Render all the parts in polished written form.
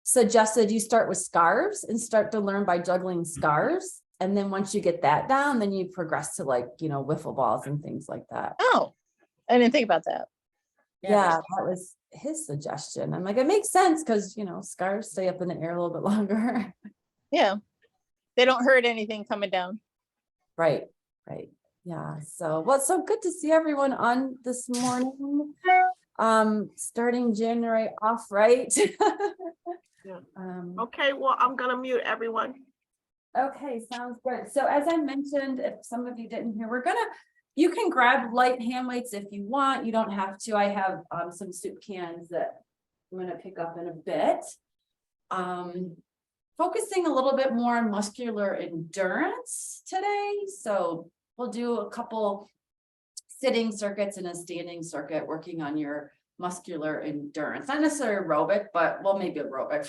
suggested you start with scarves and start to learn by juggling scarves. And then once you get that down, then you progress to like, wiffle balls and things like that. Oh, I didn't think about that. Yeah, that was his suggestion. I'm like, it makes sense because, scarves stay up in the air a little bit longer. Yeah. They don't hurt anything coming down. Right. Yeah. So, well, it's so good to see everyone on this morning. Starting January off right. Yeah. Okay, well, I'm going to mute everyone. Okay, sounds good. So as I mentioned, if some of you didn't hear, you can grab light hand weights if you want. You don't have to. I have some soup cans that I'm going to pick up in a bit. Focusing a little bit more on muscular endurance today. So we'll do a couple sitting circuits and a standing circuit working on your muscular endurance. Not necessarily aerobic, but well, maybe aerobic,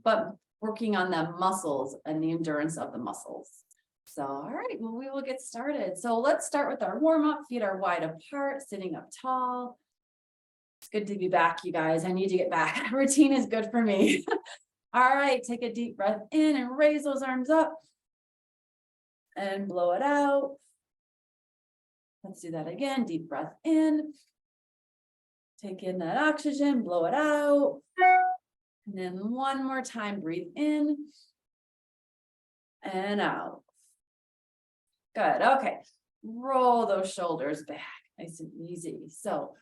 but working on the muscles and the endurance of the muscles. So, all right, well, we will get started. So let's start with our warm up. Feet are wide apart, sitting up tall. It's good to be back, you guys. I need to get back. Routine is good for me. All right, take a deep breath in and raise those arms up and blow it out. Let's do that again. Deep breath in. Take in that oxygen, blow it out. And then one more time, breathe in and out. Good. Okay. Roll those shoulders back. Nice and easy. So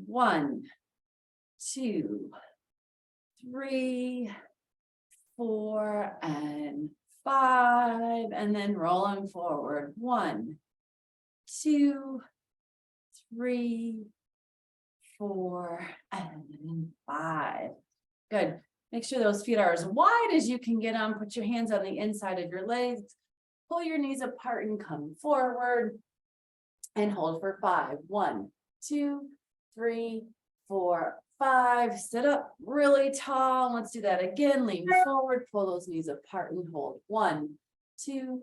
1, 2, 3, 4, and 5. And then rolling forward. 1, 2, 3, 4, and 5. Good. Make sure those feet are as wide as you can get them. Put your hands on the inside of your legs. Pull your knees apart and come forward. And hold for 5. 1, 2, 3, 4, 5. Sit up really tall. Let's do that again. Lean forward. Pull those knees apart and hold. 1, 2,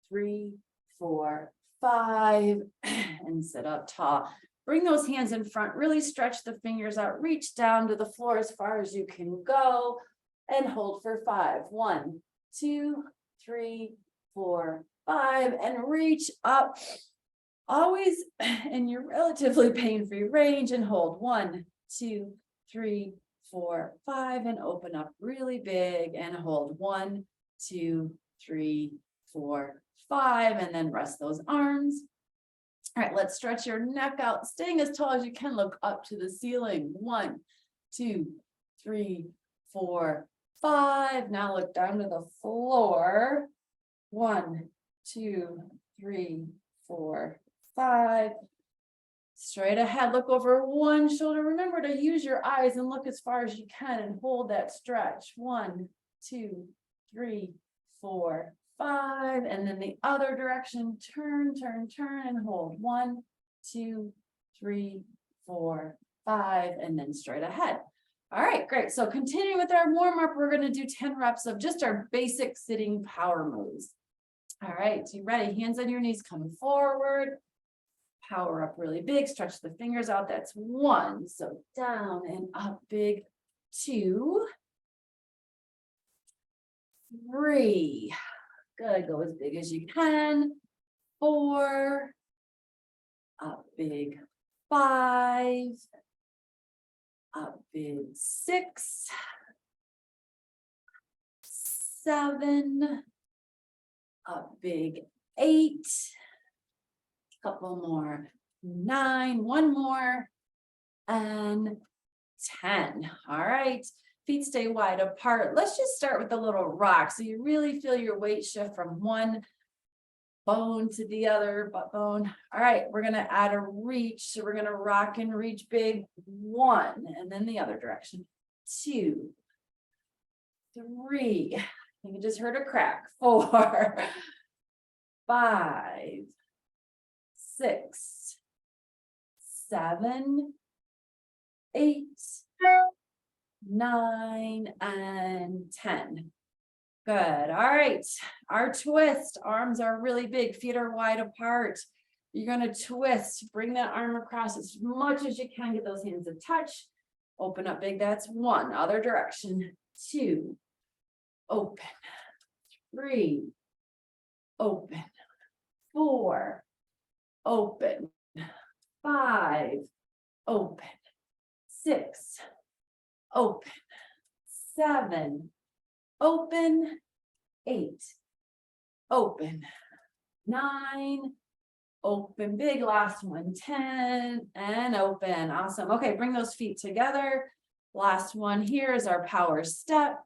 3, 4, 5. And sit up tall. Bring those hands in front, really stretch the fingers out, reach down to the floor as far as you can go, and hold for 5. 1, 2, 3, 4, 5, and reach up, always in your relatively pain-free range, and hold. 1, 2, 3, 4, 5, and open up really big, and hold. 1, 2, 3, 4, 5, and then rest those arms. All right, let's stretch your neck out, staying as tall as you can. Look up to the ceiling. 1, 2, 3, 4, 5. Now look down to the floor. 1, 2, 3, 4, 5. Straight ahead, look over one shoulder. Remember to use your eyes and look as far as you can and hold that stretch. 1, 2, 3, 4, 5, and then the other direction, turn, and hold. 1, 2, 3, 4, 5, and then straight ahead. All right, great. So continuing with our warm-up, we're going to do 10 reps of just our basic sitting power moves. All right, so you ready? Hands on your knees, come forward. Power up really big, stretch the fingers out. That's 1. So down and up big. 2, 3. Good, go as big as you can. 4, up big. 5, up big. 6, 7, up big. 8, couple more. 9, one more, and 10. All right. Feet stay wide apart. Let's just start with a little rock. So you really feel your weight shift from one bone to the other butt bone. All right, we're going to add a reach. So we're going to rock and reach big. 1, and then the other direction. 2, 3. I think I just heard a crack. 4, 5, 6, 7, 8, 9, and 10. Good. All right. Our twist. Arms are really big. Feet are wide apart. You're going to twist. Bring that arm across as much as you can. Get those hands to touch. Open up big, that's 1. Other direction, 2. Open. 3. Open. 4. Open. 5. Open. 6. Open. 7. Open. 8. Open. 9. Open big, last one, 10, and open. Awesome. Okay, bring those feet together. Last one here is our power step.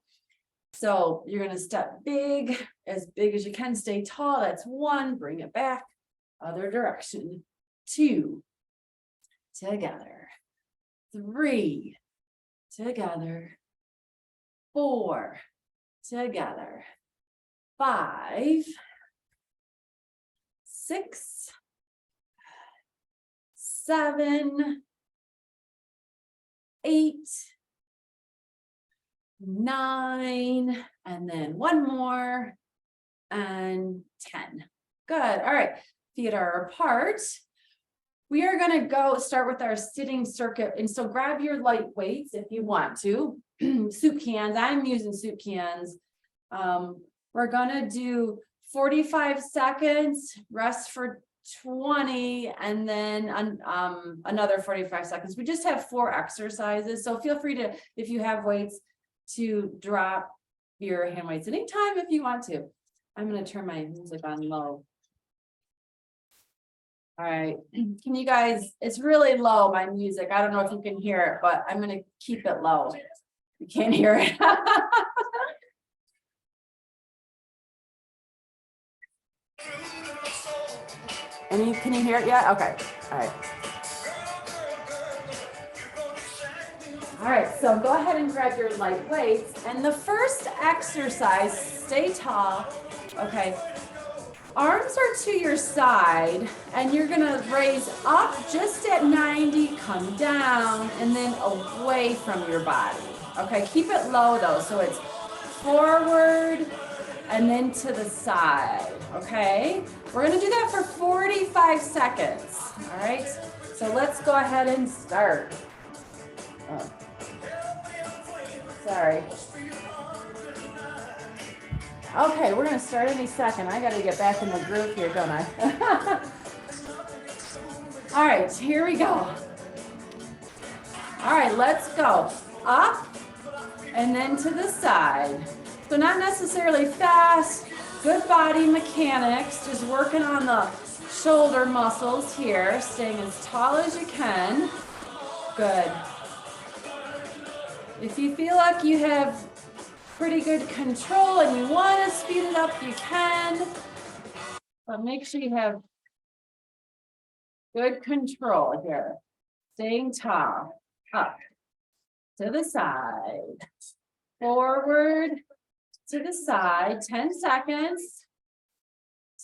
So you're going to step big as you can. Stay tall. That's 1. Bring it back. Other direction. 2. Together. 3. Together. 4. Together. 5. 6. 7. 8. 9, and then 1 more, and 10. Good. All right. Feet are apart. We are going to start with our sitting circuit. And so grab your light weights if you want to. Soup cans. I'm using soup cans. We're going to do 45 seconds, rest for 20, and then another 45 seconds. We just have 4 exercises. So feel free to, if you have weights, to drop your hand weights anytime if you want to. I'm going to turn my music on low. All right. Can you guys, it's really low, my music. I don't know if you can hear it, but I'm going to keep it low. You can't hear it. Can you hear it yet? Okay. All right. All right, so go ahead and grab your light weights. And the first exercise, stay tall. Okay. Arms are to your side, and you're gonna raise up just at 90, come down, and then away from your body. Okay, keep it low though, so it's forward and then to the side, okay? We're gonna do that for 45 seconds, all right? So let's go ahead and start. Oh. Sorry. Okay, we're gonna start any second. I gotta get back in the groove here, don't I? All right, here we go. All right, let's go. Up and then to the side. So not necessarily fast, good body mechanics, just working on the shoulder muscles here, staying as tall as you can. Good. If you feel like you have pretty good control and you want to speed it up, you can. But make sure you have good control here. Staying tall. Up. To the side. Forward. To the side. 10 seconds.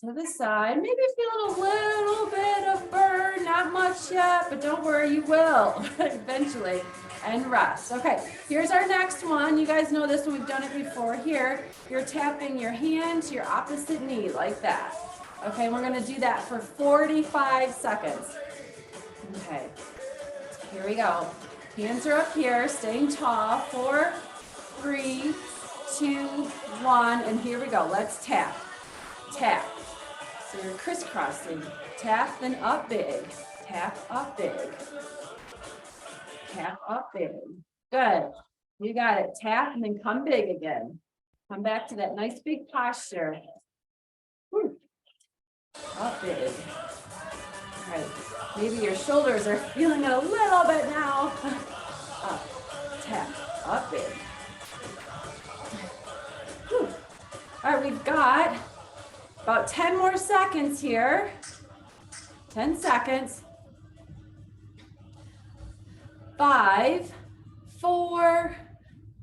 To the side. Maybe feel a little bit of burn. Not much yet, but don't worry, you will eventually. And rest. Okay, here's our next one. You guys know this one, we've done it before. Here, you're tapping your hand to your opposite knee like that. Okay, we're gonna do that for 45 seconds. Okay, here we go. Hands are up here, staying tall. 4, 3, 2, 1, and here we go. Let's tap, tap. So you're crisscrossing. Tap, then up big. Tap, up big. Tap up big. Good. You got it. Tap and then come big again. Come back to that nice big posture. Whew. Up big. All right. Maybe your shoulders are feeling it a little bit now. Up. Tap. Up big. Whew. All right. We've got about 10 more seconds here. 10 seconds. 5, 4,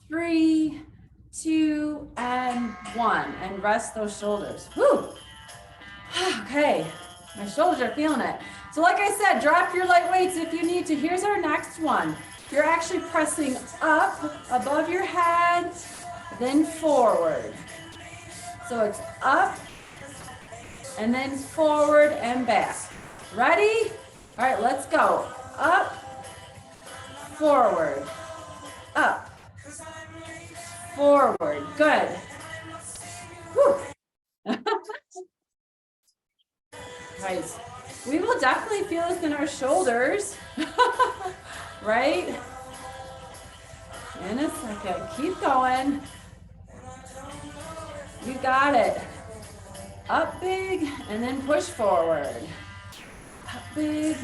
3, 2, and 1. And rest those shoulders. Whew. Okay, my shoulders are feeling it. So like I said, drop your light weights if you need to. Here's our next one. You're actually pressing up above your head, then forward. So it's up, and then forward and back. Ready? All right, let's go. Up, forward, up, forward, good. Whew. Right, we will definitely feel this in our shoulders, right? In a second, keep going. You got it. Up big and then push forward. Up big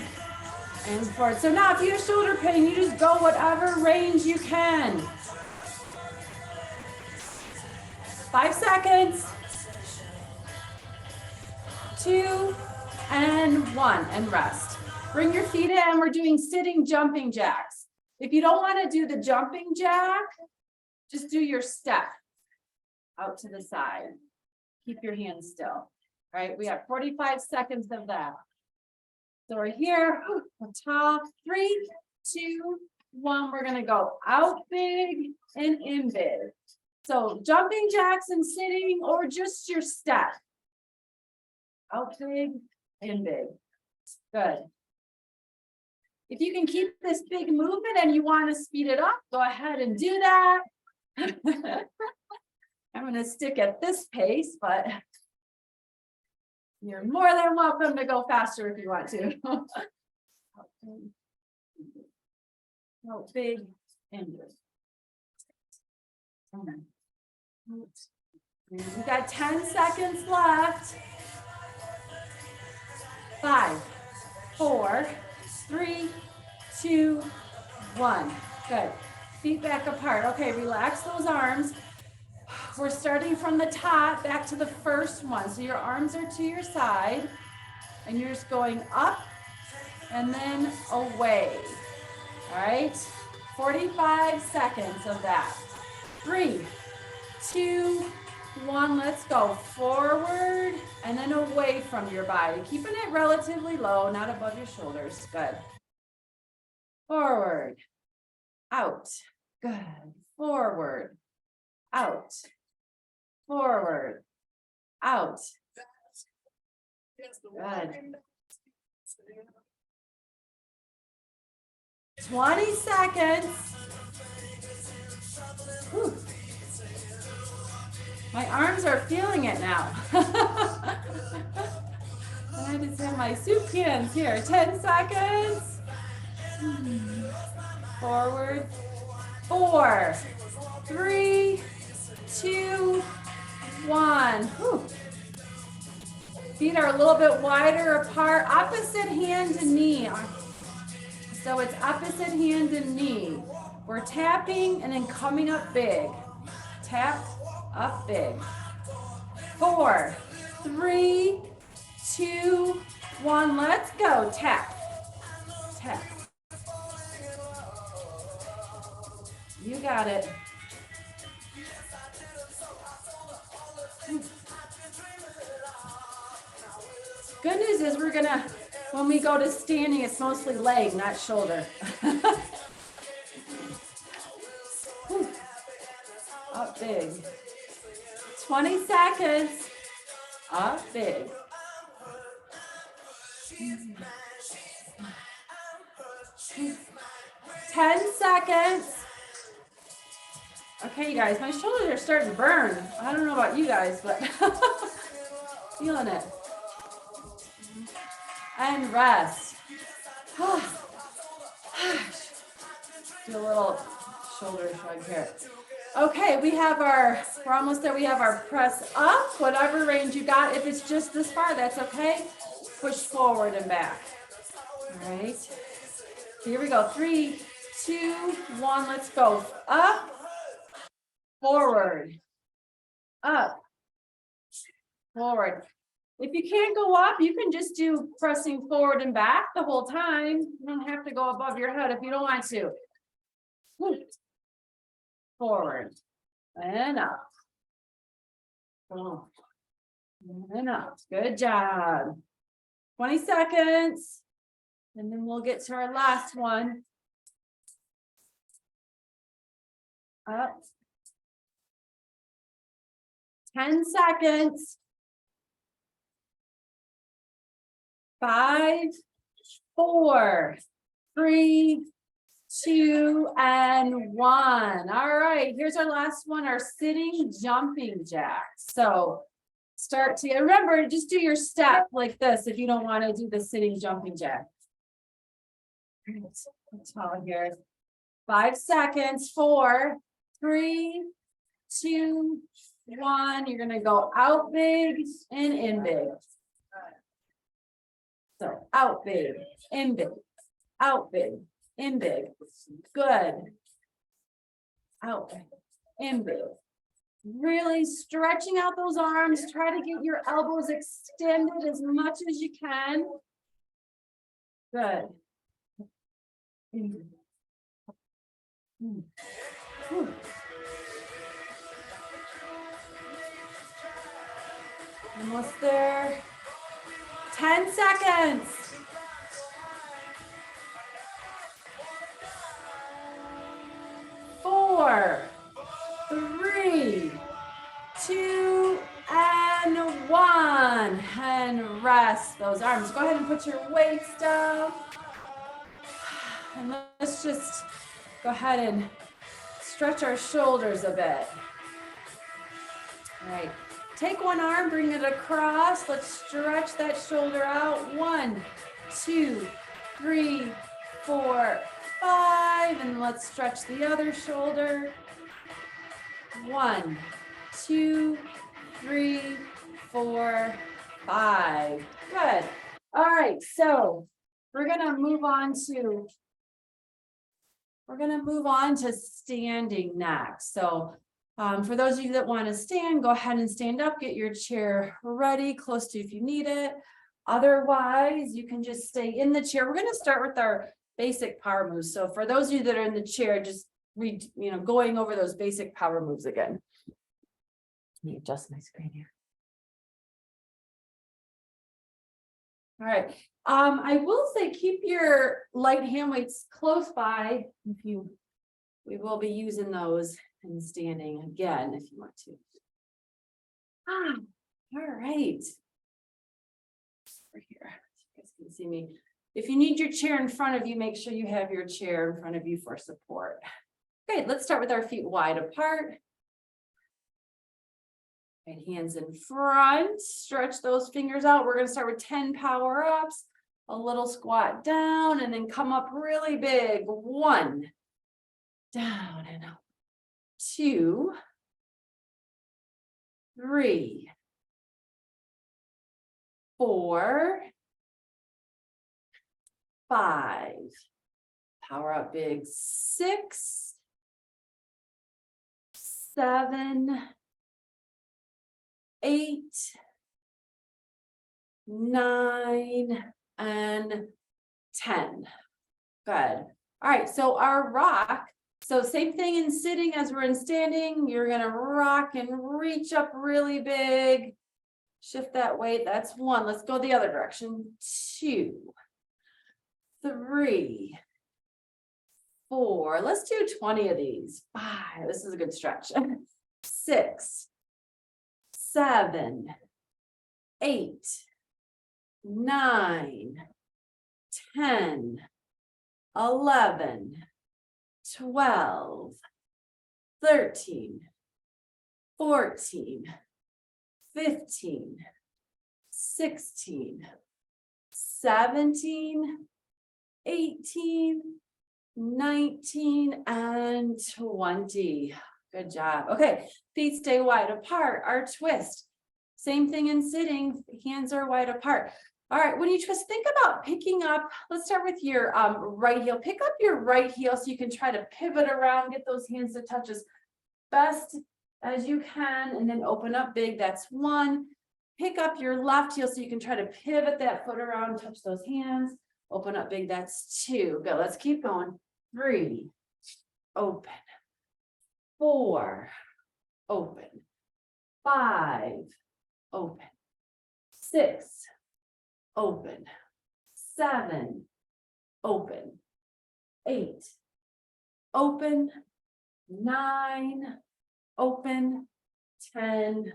and forward. So now if you have shoulder pain, you just go whatever range you can. 5 seconds. 2 and 1 and rest. Bring your feet in. We're doing sitting jumping jacks. If you don't want to do the jumping jack, just do your step out to the side. Keep your hands still. All right, we have 45 seconds of that. So we're here, top, 3, 2, 1. We're gonna go out big and in big. So jumping jacks and sitting, or just your step. Out big, in big. Good. If you can keep this big movement and you want to speed it up, go ahead and do that. I'm going to stick at this pace, but you're more than welcome to go faster if you want to. Out big, in big. We've got 10 seconds left. 5, 4, 3, 2, 1. Good. Feet back apart. Okay, relax those arms. We're starting from the top back to the first one. So your arms are to your side and you're just going up and then away. All right. 45 seconds of that. 3, 2, 1, let's go forward and then away from your body, keeping it relatively low, not above your shoulders. Good. Forward, out, good. Forward, out, forward, out. Good. 20 seconds. Whew. My arms are feeling it now. I just have my soup cans here. 10 seconds. Forward. 4, 3, 2, 1. Whew. Feet are a little bit wider apart. Opposite hand to knee. So it's opposite hand and knee. We're tapping and then coming up big. Tap. Up big. 4, 3, 2, 1. Let's go. Tap. Tap. You got it. Good news is we're gonna, when we go to standing, it's mostly leg, not shoulder. Up big. 20 seconds. Up big. 10 seconds. Okay, you guys, my shoulders are starting to burn. I don't know about you guys, but feeling it. And rest. Do a little shoulder shrug here. Okay, we're almost there. We have our press up, whatever range you got. If it's just this far, that's okay. Push forward and back. All right. Here we go. 3, 2, 1. Let's go. Up, forward, up, forward. If you can't go up, you can just do pressing forward and back the whole time. You don't have to go above your head if you don't want to. Forward and up. And up. Good job. 20 seconds. And then we'll get to our last one. Up. 10 seconds. 5, 4, 3, 2, and 1. All right, here's our last one, our sitting jumping jacks. So start to, remember, just do your step like this if you don't want to do the sitting jumping jack. That's all here. 5 seconds, 4, 3, 2, 1. You're gonna go out big and in big. So out big, in big, out big, in big. Good. Out big, in big. Really stretching out those arms. Try to get your elbows extended as much as you can. Good. Almost there. 10 seconds. 4, 3, 2, and 1. And rest those arms. Go ahead and put your weights down. And let's just go ahead and stretch our shoulders a bit. All right. Take one arm, bring it across. Let's stretch that shoulder out. 1, 2, 3, 4, 5. And let's stretch the other shoulder. 1, 2, 3, 4, 5. Good. All right. So we're going to move on to standing next. So for those of you that want to stand, go ahead and stand up, get your chair ready, close to if you need it. Otherwise, you can just stay in the chair. We're going to start with our basic power moves. So for those of you that are in the chair, just going over those basic power moves again. Let me adjust my screen here. All right. I will say keep your light hand weights close by we will be using those and standing again if you want to. All right. Over here, you guys can see me. If you need your chair in front of you, make sure you have your chair in front of you for support. Okay, let's start with our feet wide apart. Right hands in front, stretch those fingers out. We're going to start with 10 power ups, a little squat down, and then come up really big. 1, down and up. 2, 3, 4, 5. Power up big. 6, 7, 8, 9, and 10. Good. All right, so our rock. So same thing in sitting as we're in standing. You're gonna rock and reach up really big. Shift that weight. That's 1. Let's go the other direction. 2, 3, 4. Let's do 20 of these. 5. This is a good stretch. 6, 7, 8, 9, 10, 11, 12, 13, 14, 15, 16, 17, 18, 19, and 20. Good job. Okay, feet stay wide apart. Our twist. Same thing in sitting, hands are wide apart. All right, when you twist, think about picking up, let's start with your right heel. Pick up your right heel so you can try to pivot around, get those hands to touch as best as you can, and then open up big, that's 1. Pick up your left heel so you can try to pivot that foot around, touch those hands, open up big, that's 2. Good, let's keep going. 3, open. 4, open. 5, open. 6, open. 7, open. 8, open. 9, open. 10,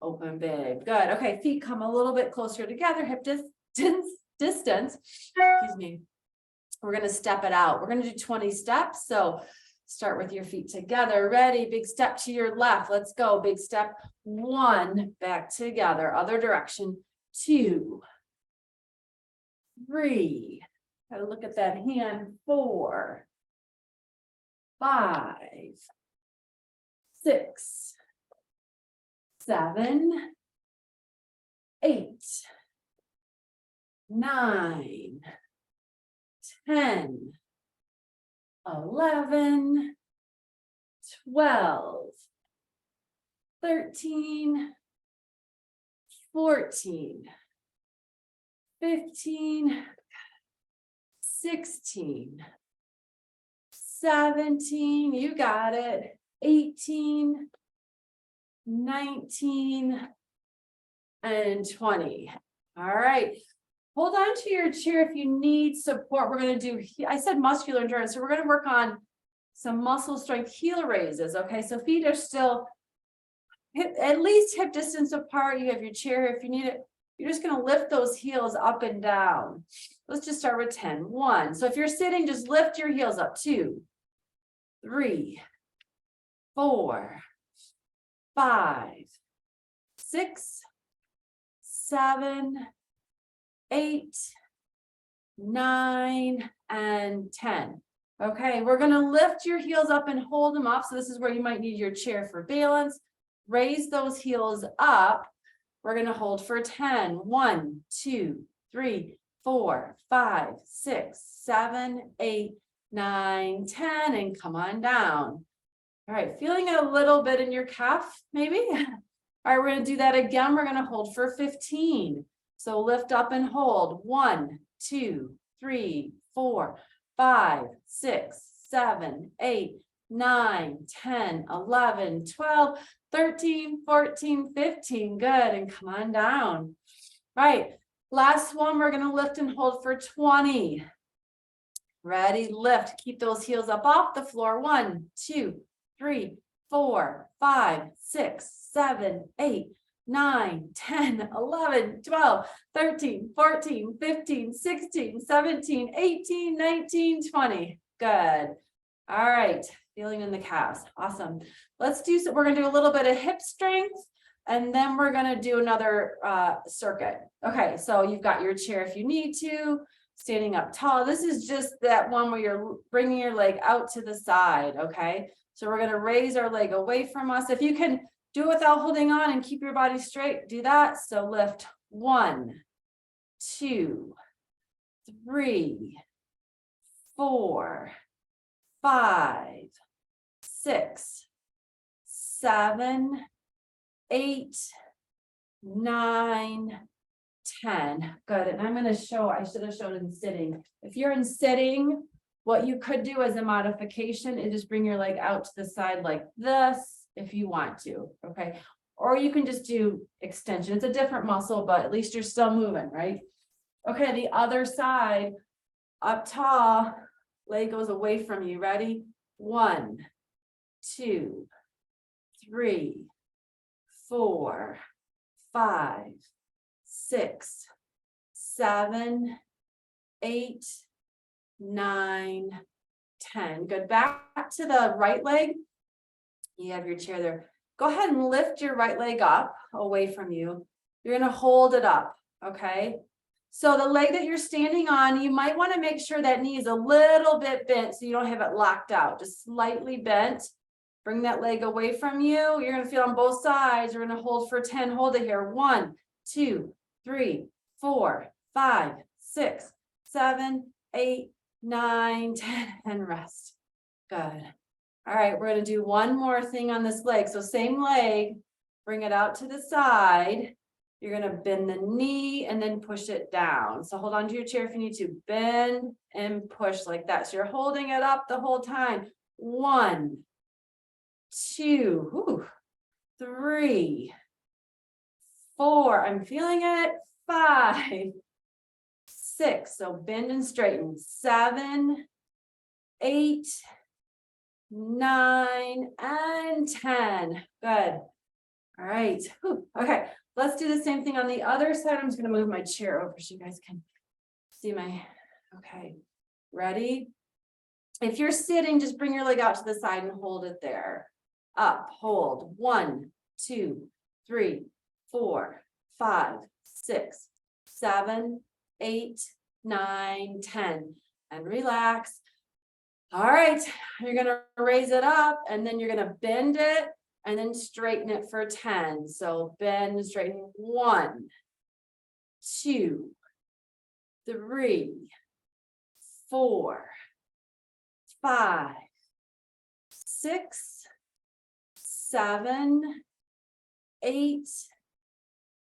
open big. Good. Okay, feet come a little bit closer together, hip distance. Excuse me. We're gonna step it out. We're gonna do 20 steps. So start with your feet together. Ready? Big step to your left. Let's go. Big step. 1, back together. Other direction. 2, 3. Gotta look at that hand. 4, 5, 6, 7, 8, 9, 10, 11, 12, 13, 14, 15, 16, 17, you got it, 18, 19, and 20. All right. Hold on to your chair if you need support. We're going to do, I said muscular endurance, so we're going to work on some muscle strength heel raises. Okay, so feet are still at least hip distance apart. You have your chair if you need it. You're just going to lift those heels up and down. Let's just start with 10. 1. So if you're sitting, just lift your heels up. 2, 3, 4, 5, 6, 7, 8, 9, and 10. Okay, we're going to lift your heels up and hold them up. So this is where you might need your chair for balance. Raise those heels up. We're going to hold for 10. 1, 2, 3, 4, 5, 6, 7, 8, 9, 10, and come on down. All right, feeling it a little bit in your calf, maybe? All right, we're going to do that again. We're going to hold for 15. So lift up and hold. 1, 2, 3, 4, 5, 6, 7, 8, 9, 10, 11, 12, 13, 14, 15. Good. And come on down. Right. Last one, we're going to lift and hold for 20. Ready? Lift. Keep those heels up off the floor. 1, 2, 3, 4, 5, 6, 7, 8, 9, 10, 11, 12, 13, 14, 15, 16, 17, 18, 19, 20. Good. All right. Feeling in the calves. Awesome. Let's do so. We're going to do a little bit of hip strength, and then we're going to do another circuit. Okay. So you've got your chair if you need to, standing up tall. This is just that one where you're bringing your leg out to the side. Okay. So we're going to raise our leg away from us. If you can do it without holding on and keep your body straight, do that. So lift 1, 2, 3, 4, 5, 6, 7, 8, 9, 10. Good. And I'm going to show, I should have shown in sitting. If you're in sitting, what you could do as a modification is just bring your leg out to the side like this if you want to. Okay. Or you can just do extension. It's a different muscle, but at least you're still moving, right? Okay. The other side, up tall, leg goes away from you. Ready? 1, 2, 3, 4, 5, 6, 7, 8, 9, 10. Good. Back to the right leg. You have your chair there. Go ahead and lift your right leg up away from you. You're going to hold it up. Okay. So the leg that you're standing on, you might want to make sure that knee is a little bit bent so you don't have it locked out, just slightly bent. Bring that leg away from you. You're going to feel on both sides. You're going to hold for 10. Hold it here. 1, 2, 3, 4, 5, 6, 7, 8, 9, 10, and rest. Good. All right, we're going to do one more thing on this leg. So same leg, bring it out to the side. You're going to bend the knee and then push it down. So hold on to your chair if you need to. Bend and push like that. So you're holding it up the whole time. 1, 2, 3, 4. I'm feeling it. 5, 6. So bend and straighten. 7, 8, 9, and 10. Good. All right. Whew. Okay. Let's do the same thing on the other side. I'm just going to move my chair over so you guys can see my, okay. Ready? If you're sitting, just bring your leg out to the side and hold it there. Up, hold. 1, 2, 3, 4, 5, 6, 7, 8, 9, 10. And relax. All right, you're gonna raise it up and then you're gonna bend it and then straighten it for 10. So bend and straighten. 1, 2, 3, 4, 5, 6, 7, 8,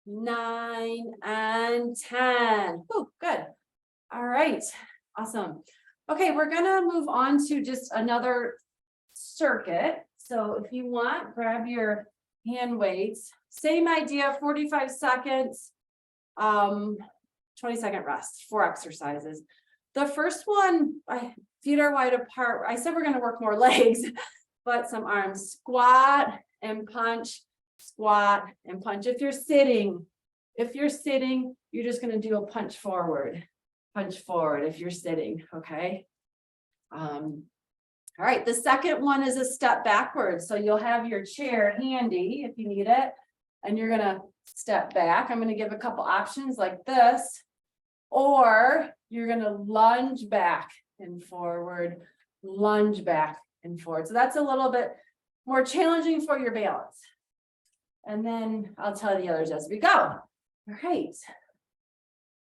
9, and 10. Oh, good. All right, awesome. Okay, we're gonna move on to just another circuit. So if you want, grab your hand weights. Same idea, 45 seconds, 20-second rest, 4 exercises. The first one, feet are wide apart. I said we're gonna work more legs, but some arms. Squat and punch, squat and punch. If you're sitting, you're just gonna do a punch forward if you're sitting, okay? All right, the second one is a step backwards. So you'll have your chair handy if you need it, and you're gonna step back. I'm gonna give a couple options like this, or you're gonna lunge back and forward, lunge back and forward. So that's a little bit more challenging for your balance. And then I'll tell the others as we go. All right.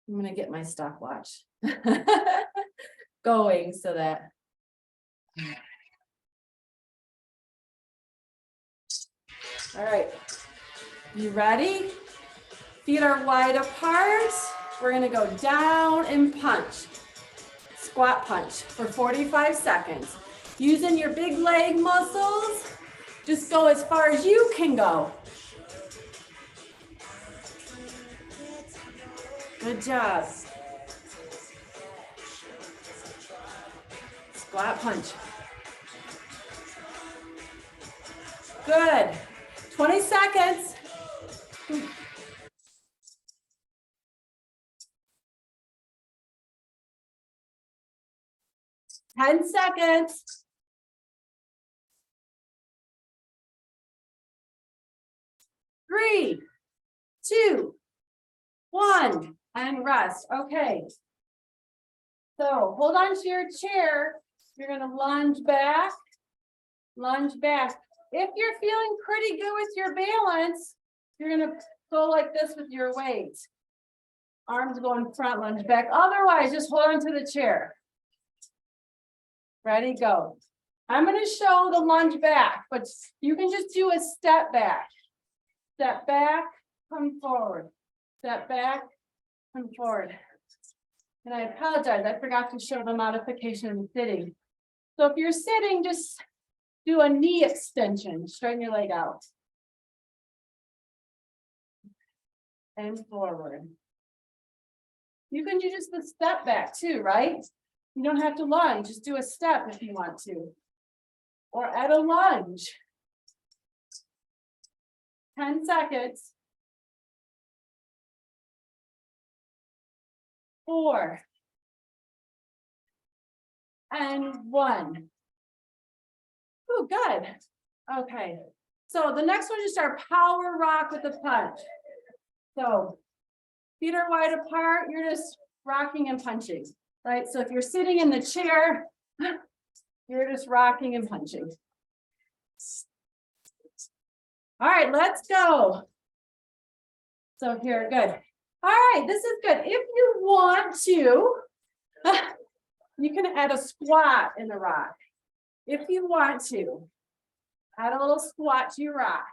I'm gonna get my stopwatch going so that. All right, you ready? Feet are wide apart. We're gonna go down and punch. Squat punch for 45 seconds. Using your big leg muscles, just go as far as you can go. Good job. Squat punch. Good. 20 seconds. Ten seconds. 3, 2, 1, and rest. Okay. So hold on to your chair. You're gonna lunge back, lunge back. If you're feeling pretty good with your balance, you're gonna go like this with your weight. Arms going front, lunge back. Otherwise, just hold on to the chair. Ready, go. I'm gonna show the lunge back, but you can just do a step back. Step back, come forward. Step back, come forward. And I apologize, I forgot to show the modification in sitting. So if you're sitting, just do a knee extension, straighten your leg out. And forward. You can do just the step back too, right? You don't have to lunge, just do a step if you want to. Or add a lunge. 10 seconds. 4. And 1. Oh, good. Okay. So the next one is just our power rock with the punch. So feet are wide apart. You're just rocking and punching, right? So if you're sitting in the chair, you're just rocking and punching. All right, let's go. So here, good. All right, this is good. If you want to, you can add a squat in the rock. If you want to, add a little squat to your rock.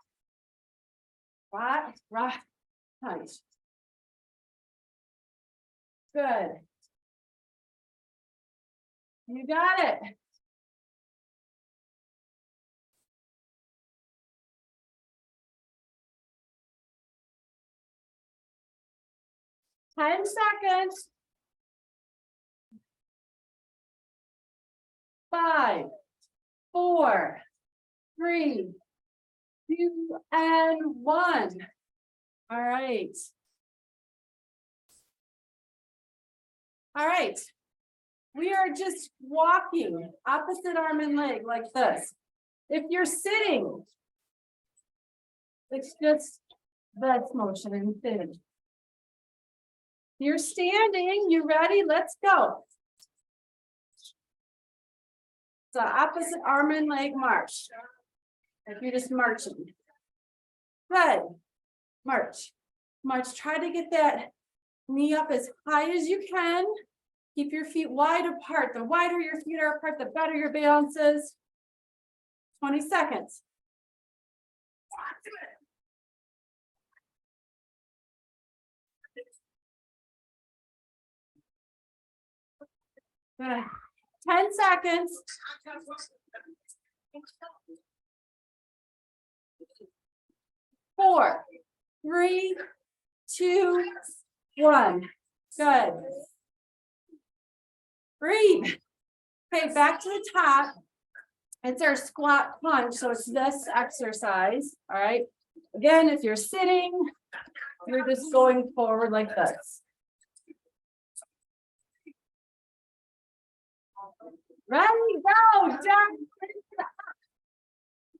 Rock, rock, punch. Good. You got it. Ten seconds. 5, 4, 3, 2, and 1. All right. All right. We are just walking opposite arm and leg like this. If you're sitting, it's just this motion and sitting. You're standing, you ready? Let's go. So opposite arm and leg march. If you're just marching. Good. March. March. Try to get that knee up as high as you can. Keep your feet wide apart. The wider your feet are apart, the better your balance is. 20 seconds. Good. 10 seconds. 4, 3, 2, 1. Good. Breathe. Okay, back to the top. It's our squat punch. So it's this exercise. All right. Again, if you're sitting, you're just going forward like this. Ready, go, down.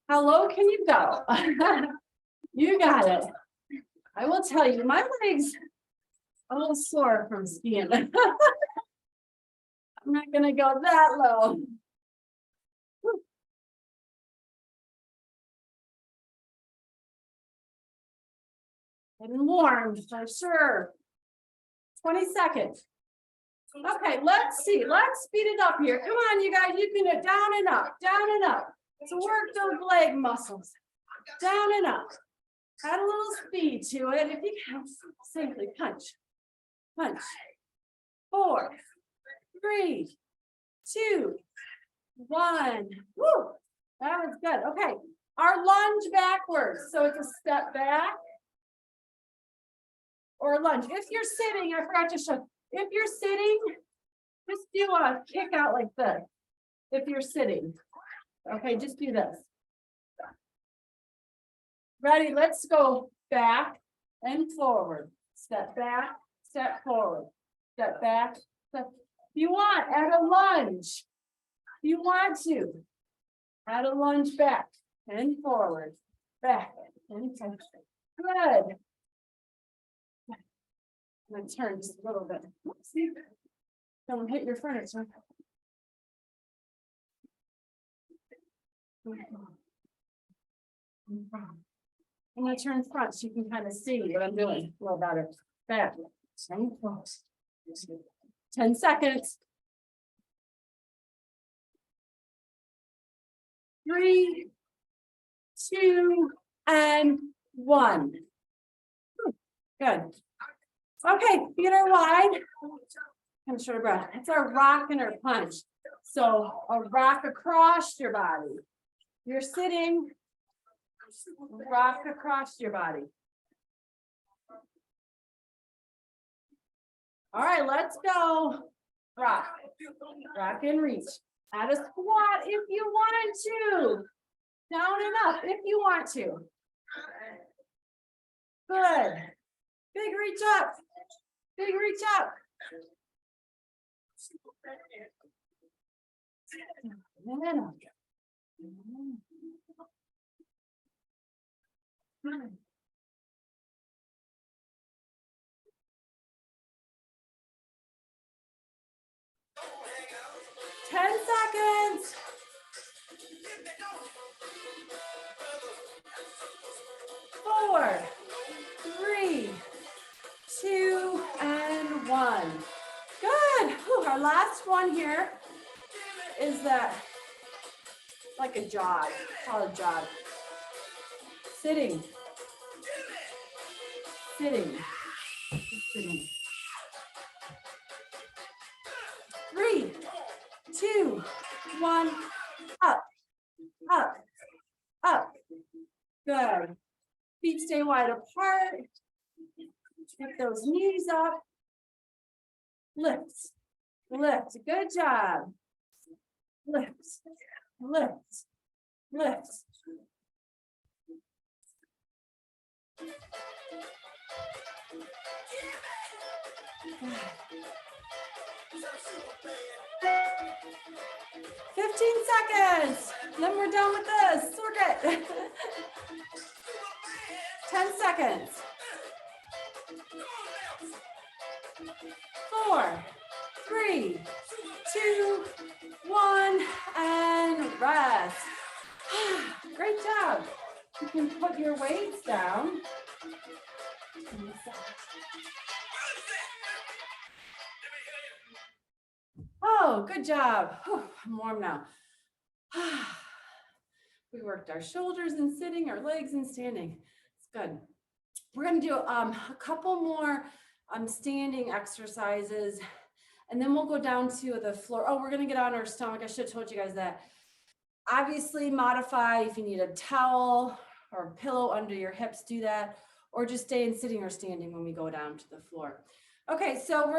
How low can you go? You got it. I will tell you, my legs are a little sore from skiing. I'm not gonna go that low. Getting warm for sure. 20 seconds. Okay, let's see. Let's speed it up here. Come on, you guys. You can do down and up, down and up. So work those leg muscles. Down and up. Add a little speed to it. If you can, simply punch. Punch. 4, 3, 2, 1. Woo! That was good. Okay. Our lunge backwards. So it's a step back or lunge. If you're sitting, I forgot to show. If you're sitting, just do a kick out like this. If you're sitting. Okay, just do this. Ready? Let's go back and forward. Step back, step forward. Step back, step. If you want, add a lunge. If you want to, add a lunge back and forward. Back and forward. Good. I'm going to turn just a little bit. See? Don't hit your furniture. I'm going to turn front so you can kind of see what I'm doing a little better. Back. 10 seconds. 3, 2, and 1. Good. Okay, feet are wide. I'm short of breath. It's our rock and our punch. So a rock across your body. You're sitting, rock across your body. All right, let's go. Rock. Rock and reach. Add a squat if you want to. Down and up if you want to. Good. Big reach up. Big reach up. And then up. 10 seconds. 4, 3, 2, and 1. Good. Whew, our last one here is that like a jog. Call it a jog. Sitting. Sitting. Sitting. 3, 2, 1. Up. Up. Up. Good. Feet stay wide apart. Pick those knees up. Lift. Lift. Good job. Lift. Lift. Lift. 15 seconds. Then we're done with this. We're good. 10 seconds. 4, 3, 2, 1, and rest. Great job. You can put your weights down. Oh, good job. Whew, I'm warm now. We worked our shoulders in sitting, our legs in standing. It's good. We're going to do a couple more standing exercises, and then we'll go down to the floor. Oh, we're going to get on our stomach. I should have told you guys that. Obviously, modify if you need a towel or a pillow under your hips, do that, or just stay in sitting or standing when we go down to the floor. Okay, so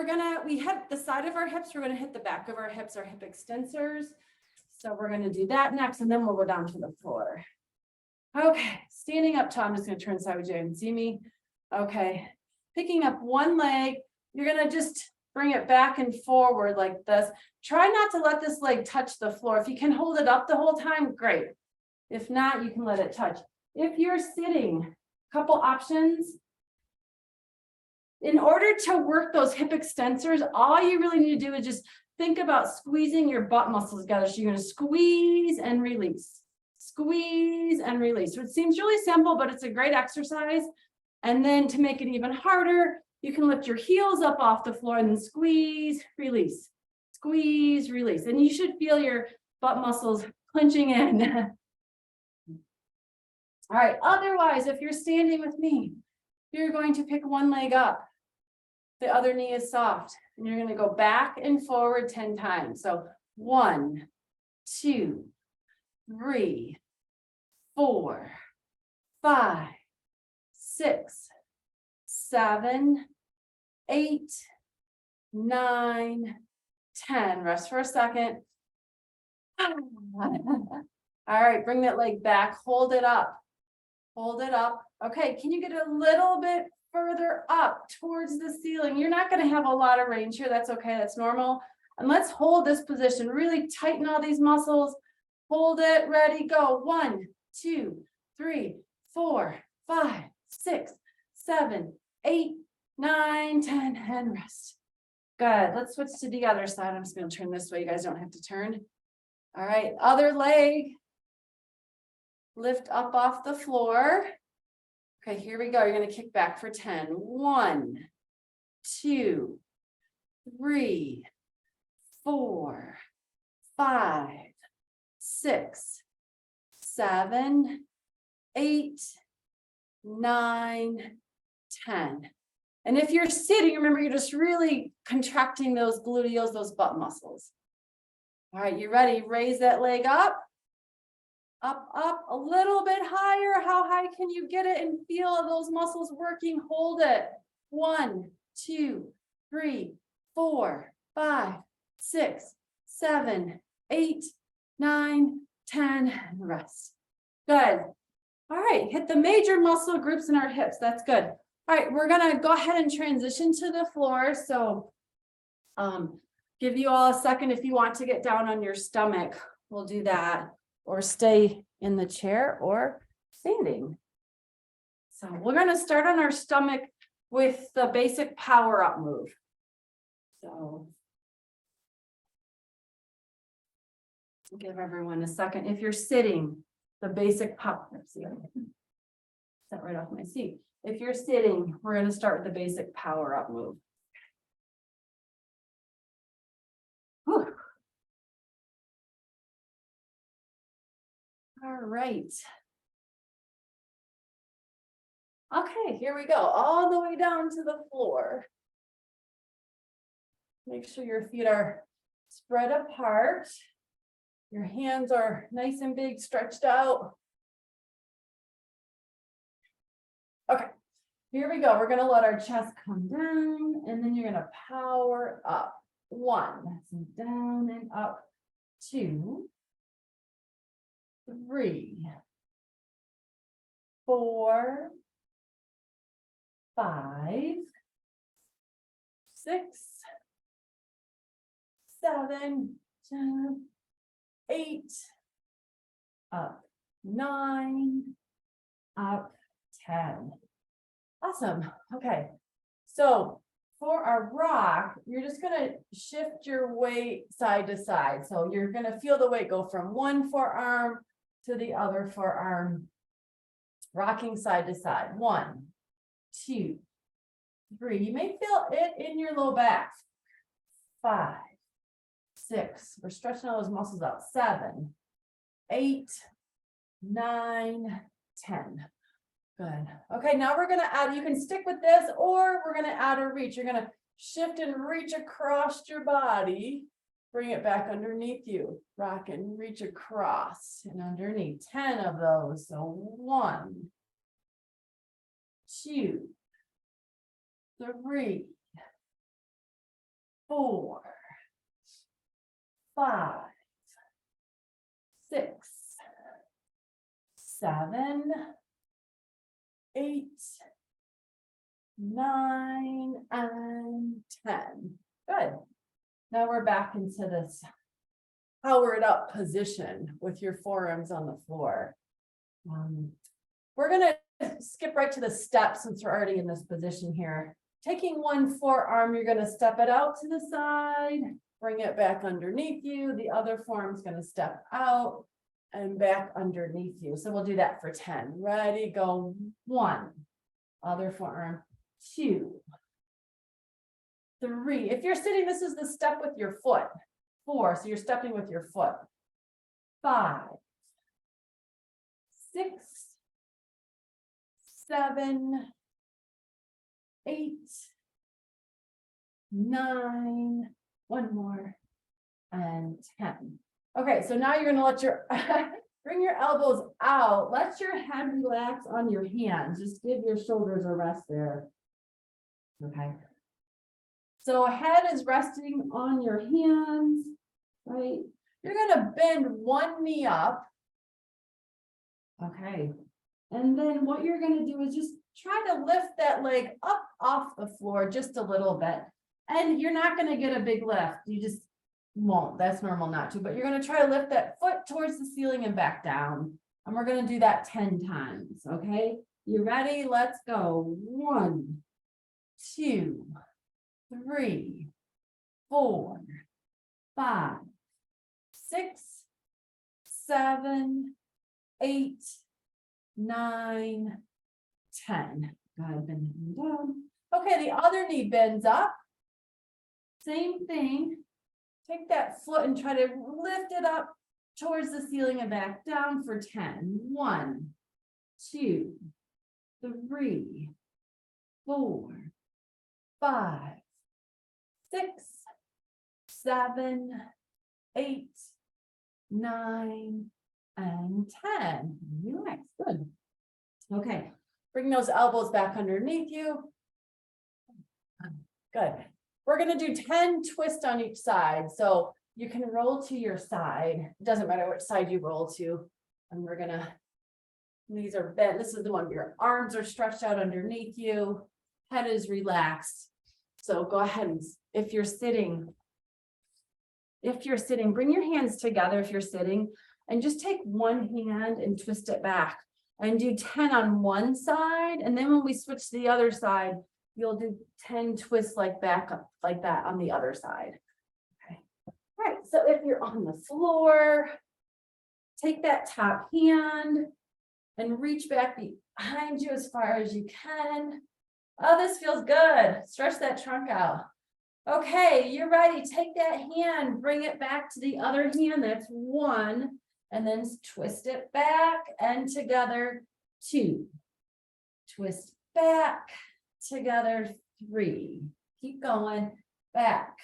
we hit the side of our hips, we're gonna hit the back of our hips, our hip extensors. So we're gonna do that next, and then we'll go down to the floor. Okay, standing up tall, I'm just gonna turn sideways so you can see me. Okay, picking up one leg, you're gonna just bring it back and forward like this. Try not to let this leg touch the floor. If you can hold it up the whole time, great. If not, you can let it touch. If you're sitting, couple options. In order to work those hip extensors, all you really need to do is just think about squeezing your butt muscles together. So you're going to squeeze and release, squeeze and release. So it seems really simple, but it's a great exercise. And then to make it even harder, you can lift your heels up off the floor and then squeeze, release, squeeze, release. And you should feel your butt muscles clenching in. All right, otherwise, if you're standing with me, you're going to pick one leg up. The other knee is soft, and you're going to go back and forward 10 times. So 1, 2, 3, 4, 5, 6, 7, 8, 9, 10. Rest for a second. All right, bring that leg back, hold it up. Hold it up. Okay, can you get a little bit further up towards the ceiling? You're not going to have a lot of range here. That's okay. That's normal. And let's hold this position. Really tighten all these muscles. Hold it. Ready, go. 1, 2, 3, 4, 5, 6, 7, 8, 9, 10, and rest. Good. Let's switch to the other side. I'm just going to turn this way. You guys don't have to turn. All right. Other leg. Lift up off the floor. Okay, here we go. You're going to kick back for 10. 1, 2, 3, 4, 5, 6, 7, 8, 9, 10. And if you're sitting, remember, you're just really contracting those gluteals, those butt muscles. All right, you ready? Raise that leg up. Up, up, a little bit higher. How high can you get it and feel those muscles working? Hold it. 1, 2, 3, 4, 5, 6, 7, 8, 9, 10, and rest. Good. All right, hit the major muscle groups in our hips. That's good. All right, we're gonna go ahead and transition to the floor. So give you all a second if you want to get down on your stomach. We'll do that. Or stay in the chair or standing. So we're going to start on our stomach with the basic power up move. So give everyone a second. If you're sitting, the basic power. Set right off my seat. If you're sitting, we're going to start with the basic power up move. Whew. All right. Okay, here we go. All the way down to the floor. Make sure your feet are spread apart. Your hands are nice and big, stretched out. Okay, here we go. We're going to let our chest come down, and then you're going to power up. 1, so down and up. 2, 3, 4, 5, 6, 7, 8, up 9, up 10. Awesome. Okay. So for our rock, you're just going to shift your weight side to side. So you're going to feel the weight go from one forearm to the other forearm, rocking side to side. 1, 2, 3. You may feel it in your low back. 5, 6. We're stretching all those muscles out. 7, 8, 9, 10. Good. Okay, now we're going to add, you can stick with this, or we're going to add a reach. You're going to shift and reach across your body. Bring it back underneath you. Rock and reach across and underneath. 10 of those. So 1, 2, 3, 4, 5, 6, 7, 8, 9, and 10. Good. Now we're back into this powered up position with your forearms on the floor. We're going to skip right to the steps since we're already in this position here. Taking one forearm, you're going to step it out to the side, bring it back underneath you. The other forearm's going to step out and back underneath you. So we'll do that for 10. Ready, go. 1, other forearm, 2, 3. If you're sitting, this is the step with your foot. 4, so you're stepping with your foot. 5, 6, 7, 8, 9, one more, and 10. Okay, so now you're going to let your bring your elbows out. Let your head relax on your hands. Just give your shoulders a rest there. Okay. So head is resting on your hands, right? You're going to bend one knee up. Okay. And then what you're going to do is just try to lift that leg up off the floor just a little bit. And you're not going to get a big lift. You just won't. That's normal not to, but you're going to try to lift that foot towards the ceiling and back down. And we're going to do that 10 times. Okay. You ready? Let's go. 1, 2, 3, 4, 5, 6, 7, 8, 9, 10. Go ahead, bend down. Okay, the other knee bends up. Same thing. Take that foot and try to lift it up towards the ceiling and back down for 10. 1, 2, 3, 4, 5, 6, 7, 8, 9, and 10. Relax. Good. Okay. Bring those elbows back underneath you. Good. We're going to do 10 twists on each side. So you can roll to your side. It doesn't matter which side you roll to. And we're going to, these are bent. This is the one where your arms are stretched out underneath you. Head is relaxed. So go ahead and if you're sitting, bring your hands together if you're sitting and just take one hand and twist it back and do 10 on one side. And then when we switch to the other side, you'll do 10 twists like back up like that on the other side. Okay. All right. So if you're on the floor, take that top hand and reach back behind you as far as you can. Oh, this feels good. Stretch that trunk out. Okay, you're ready. Take that hand, bring it back to the other hand. That's 1. And then twist it back and together 2. Twist back together 3. Keep going. Back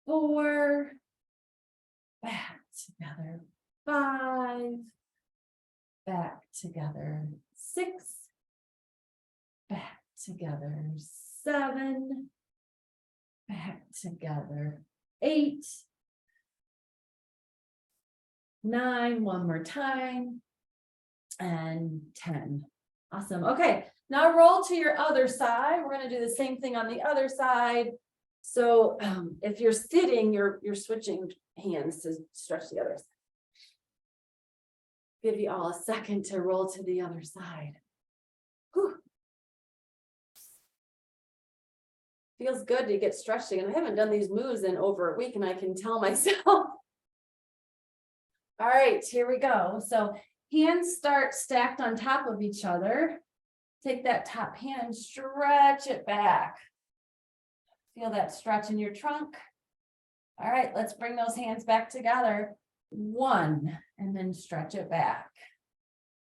4. Back together 5. Back together 6. Back together 7. Back together 8. 9, one more time, and 10. Awesome. Okay, now roll to your other side. We're going to do the same thing on the other side. So if you're sitting, you're switching hands to stretch the other side. Give you all a second to roll to the other side. Whew. Feels good to get stretching, and I haven't done these moves in over a week, and I can tell myself. All right, here we go. So hands start stacked on top of each other. Take that top hand, stretch it back. Feel that stretch in your trunk. All right, let's bring those hands back together. 1, and then stretch it back.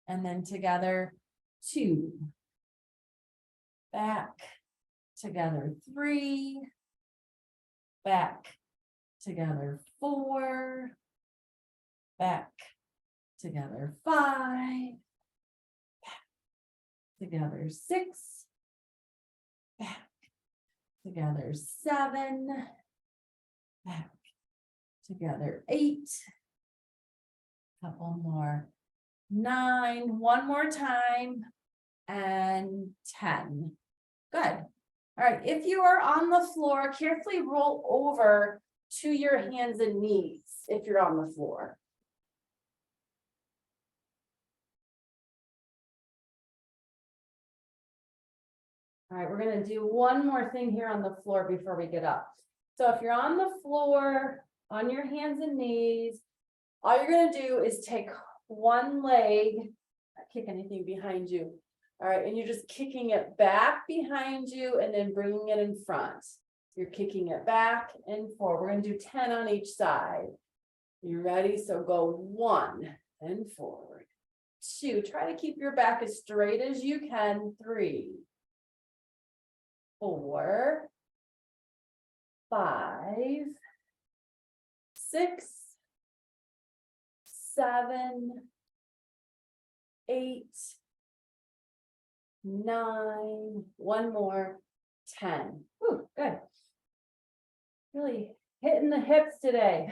And then together, 2. Back, together, 3. Back, together, 4. Back, together, 5. Back, together, 6. Back, together, 7. Back, together, 8. Couple more. 9. One more time. And 10. Good. All right. If you are on the floor, carefully roll over to your hands and knees if you're on the floor. All right, we're going to do one more thing here on the floor before we get up. So if you're on the floor, on your hands and knees, all you're going to do is take one leg, not kick anything behind you. All right, and you're just kicking it back behind you and then bringing it in front. You're kicking it back and forward. We're going to do 10 on each side. You ready? So go 1 and forward. 2, try to keep your back as straight as you can. 3, 4, 5, 6, 7, 8, 9, one more, 10. Ooh, good. Really hitting the hips today.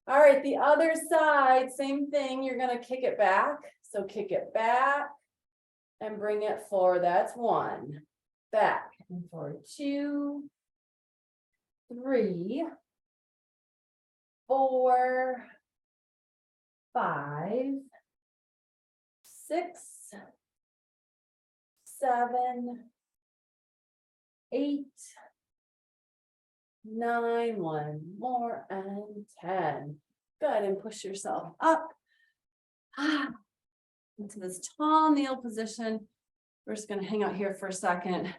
All right, the other side, same thing. You're going to kick it back. So kick it back and bring it forward. That's 1. Back and forward. 2, 3, 4, 5, 6, 7, 8, 9, one more, and 10. Good, and push yourself up into this tall kneel position. We're just going to hang out here for a second.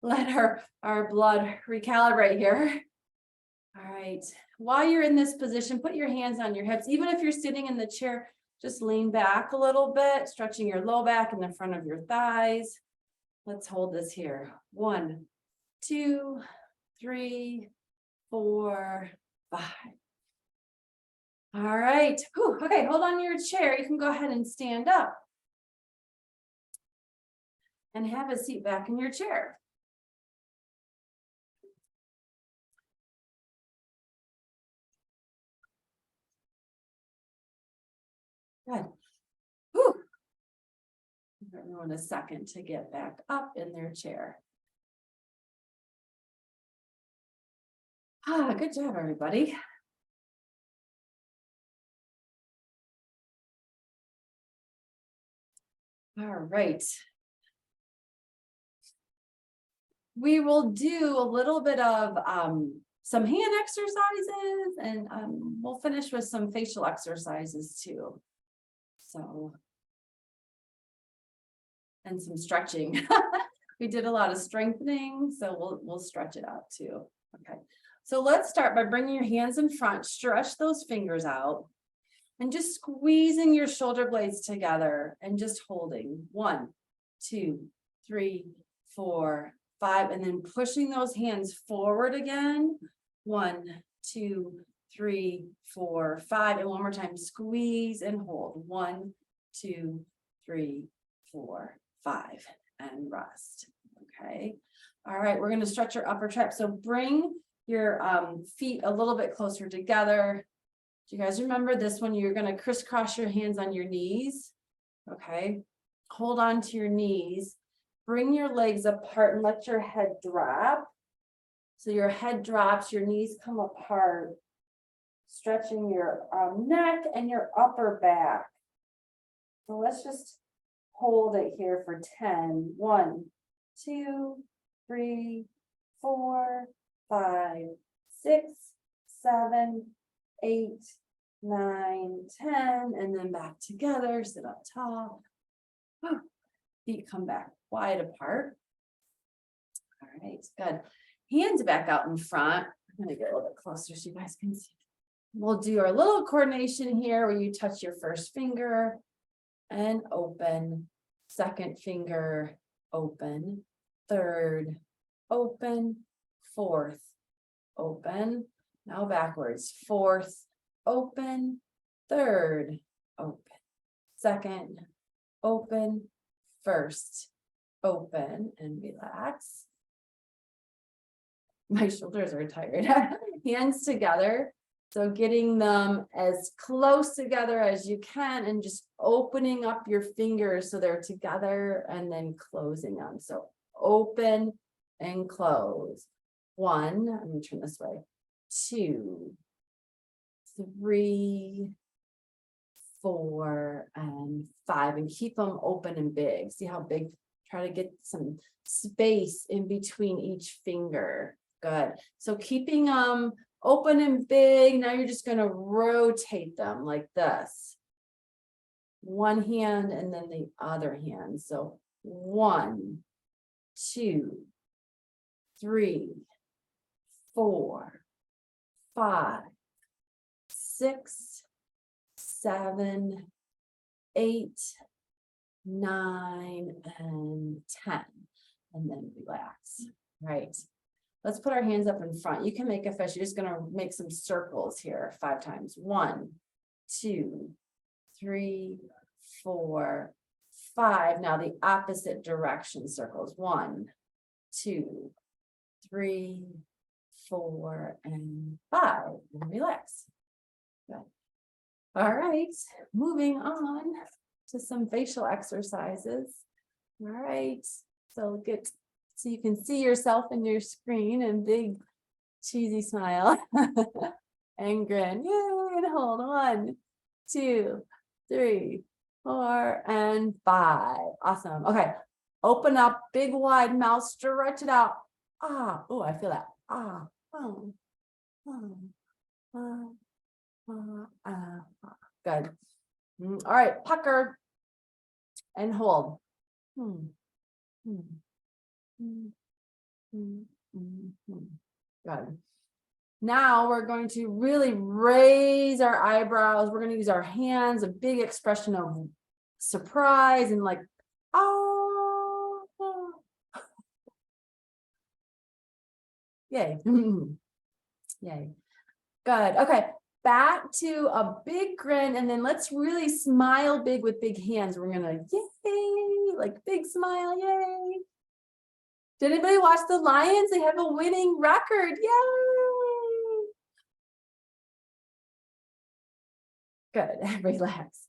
Let our blood recalibrate here. All right, while you're in this position, put your hands on your hips. Even if you're sitting in the chair, just lean back a little bit, stretching your low back and the front of your thighs. Let's hold this here. 1, 2, 3, 4, 5. All right. Whew. Okay, hold on to your chair. You can go ahead and stand up and have a seat back in your chair. Good. Whew. Give everyone a second to get back up in their chair. Good job, everybody. All right. We will do a little bit of some hand exercises, and we'll finish with some facial exercises too. So, and some stretching. We did a lot of strengthening, so we'll stretch it out too. Okay. So let's start by bringing your hands in front, stretch those fingers out, and just squeezing your shoulder blades together and just holding 1, 2, 3, 4, 5, and then pushing those hands forward again. 1, 2, 3, 4, 5, and one more time, squeeze and hold. 1, 2, 3, 4, 5, and rest. Okay. All right, we're going to stretch your upper trap. So bring your feet a little bit closer together. Do you guys remember this one? You're going to crisscross your hands on your knees. Okay. Hold on to your knees. Bring your legs apart and let your head drop. So your head drops, your knees come apart, stretching your neck and your upper back. So let's just hold it here for 10. 1, 2, 3, 4, 5, 6, 7, 8, 9, 10, and then back together, sit up tall. Feet come back wide apart. All right, good. Hands back out in front. I'm gonna get a little bit closer so you guys can see. We'll do our little coordination here where you touch your first finger and open, second finger, open, third, open, fourth, open. Now backwards, fourth, open, third, open, second, open, first, open, and relax. My shoulders are tired. Hands together. So getting them as close together as you can and just opening up your fingers so they're together and then closing them. So open and close. 1, let me turn this way. 2, 3, 4, and 5, and keep them open and big. See how big? Try to get some space in between each finger. Good. So keeping them open and big. Now you're just going to rotate them like this. One hand and then the other hand. So 1, 2, 3, 4, 5, 6, 7, 8, 9, and 10. And then relax. Right. Let's put our hands up in front. You can make a fish. You're just going to make some circles here 5 times. 1, 2, 3, 4, 5. Now the opposite direction circles. 1, 2, 3, 4, and 5. And relax. Good. All right. Moving on to some facial exercises. All right. So get so you can see yourself in your screen and big cheesy smile and grin. Yay, and hold. 1, 2, 3, 4, and 5. Awesome. Okay. Open up, big wide mouth, stretch it out. Ah, oh, I feel that. Ah, good. All right, pucker and hold. Good. Now we're going to really raise our eyebrows. We're going to use our hands, a big expression of surprise and like, oh, yay. Yay. Good. Okay. Back to a big grin, and then let's really smile big with big hands. We're gonna yay, like big smile, yay. Did anybody watch the Lions? They have a winning record. Yay. Good. Relax.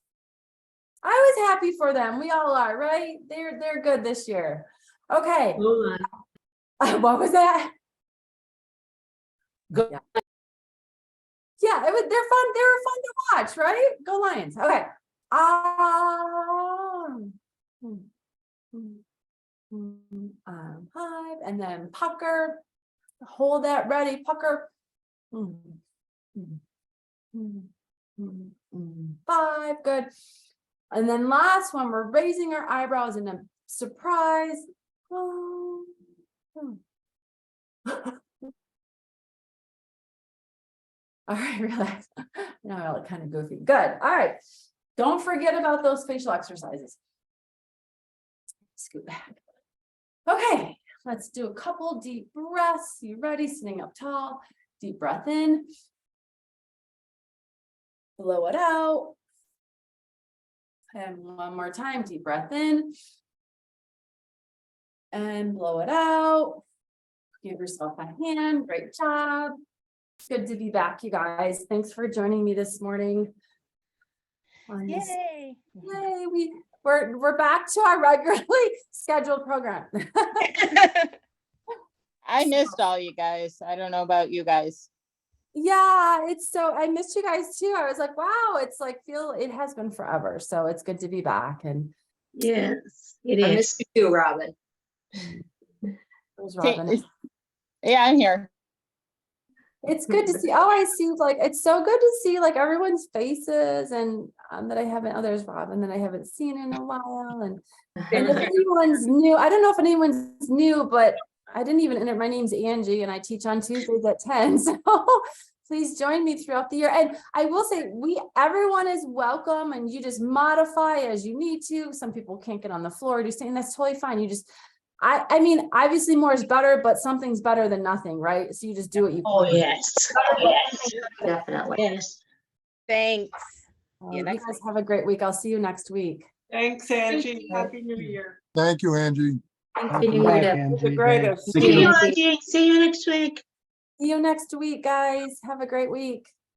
I was happy for them. We all are, right? They're good this year. Okay. What was that? Go. Yeah, they're fun. They were fun to watch, right? Go Lions. Okay. Hive, and then pucker. Hold that ready. Pucker. 5. Good. And then last one, we're raising our eyebrows in a surprise. All right, relax. Now I look kind of goofy. Good. All right. Don't forget about those facial exercises. Scoot back. Okay, let's do a couple deep breaths. You ready? Sitting up tall. Deep breath in. Blow it out. And one more time. Deep breath in. And blow it out. Give yourself a hand. Great job. It's good to be back, you guys. Thanks for joining me this morning. Yay. Yay, we're back to our regularly scheduled program. I missed all you guys. I don't know about you guys. Yeah, it's so, I missed you guys too. I was like, wow, it's like, it has been forever. So it's good to be back. And Yes, it I is. miss you too, Robin. there's Okay, Robin. yeah, I'm here. It's good to see. Oh, I see. Like, it's so good to see like everyone's faces and that I haven't, oh, there's Robin that I haven't seen in a while. And if anyone's new, I don't know if anyone's new, but I didn't even enter. My name's Angee and I teach on Tuesdays at 10. So please join me throughout the year. And I will say everyone is welcome and you just modify as you need to. Some people can't get on the floor, do something that's totally fine. You just, I mean, obviously more is better, but something's better than nothing, right? So you just do what you Oh, can. yes. Yes. Definitely. Yes. Thanks. You guys have a great week. I'll see you next week. Thanks, Angie. Happy New Year. Thank you, Angie. Continue Back, to- Angie, The greatest. thanks. See you, Angie. See you next week. See you next week, guys. Have a great week.